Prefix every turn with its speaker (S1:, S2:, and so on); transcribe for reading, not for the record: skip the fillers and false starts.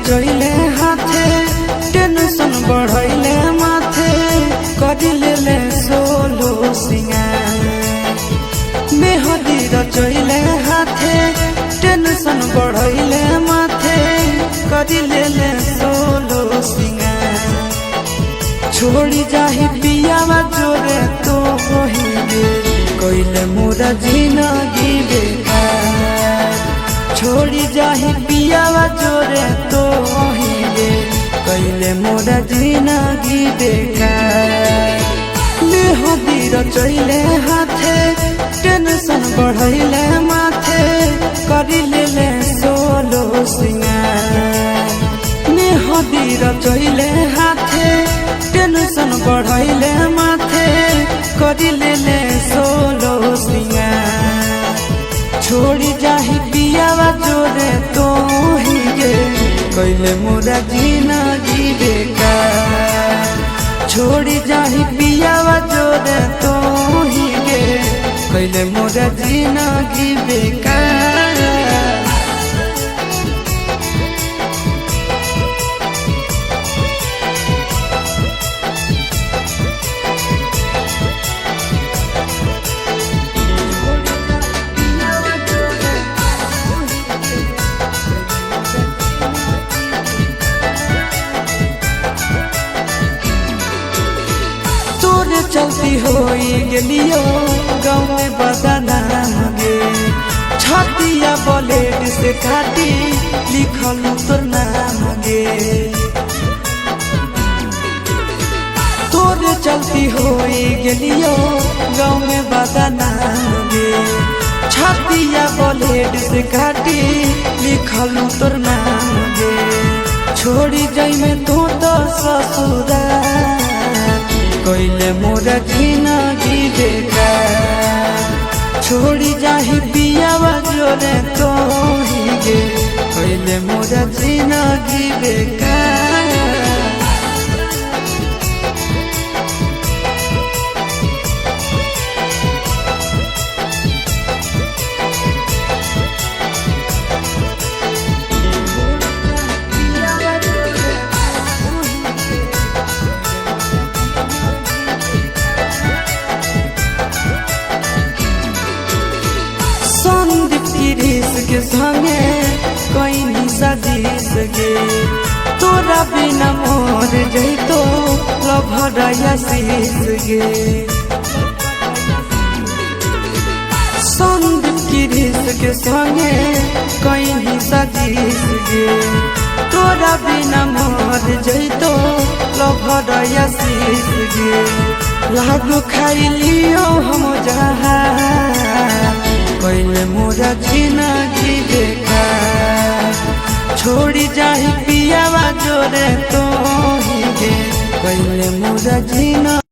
S1: रचैले हाथे टेंशन बढ़ैले माथे करिले सोलो सिंगार मेहदी रचैले हाथे टेंशन बढ़ैले माथे करिले सोलो सिंगार छोड़ी जाही पियावा जोरे तो कहिले कोइले मोरा जिंदगी बेकार छोड़ी जाही पियावा जोरे तो कहिले कोइले मोरा जिंदगी बेकार मेहदी रचैले हाथे टेंशन बढ़ैले माथे करिले सोलो सिंगार मेहदी रचैले हाथे टेंशन बढ़ैले माथे करिले सोलो सिंगार छोड़ी जाही पियावा जोरे तो ही गे कोइले मोरा जिंदगी बेकार छोड़ी जाही पियावा जोरे तो ही गे कोइले मोरा जिंदगी बेकार चलती होई गेलियो गाँव में बदनाम गे छतिया ब्लेड से काटी लिखल तोर नाम गे तोरे चलती होई गेलियो गाँव में बदनाम गे छतिया ब्लेड से काटी लिखल तोर नाम गे छोड़ी जाई में तू तो ससुराल कोइले मोरा जिंदगी बेकार छोड़ी जाही पियावा जोरे तो ही गे कोइले मोरा जिंदगी बेकार के संगे कोई नहीं सजीस गे तोरा बिना मोर जैतो लभरया शीस गे संदीप गिरीश के संगे कोई नहीं सजीस गे तोरा बिना मोर जैतो लभरया शीस गे लागू खाई लियो हम जहाँ कोइले मोरा जिंदगी बेकार छोड़ी जाही पियावा जोरे तो ही गे कोइले मोरा जिंदगी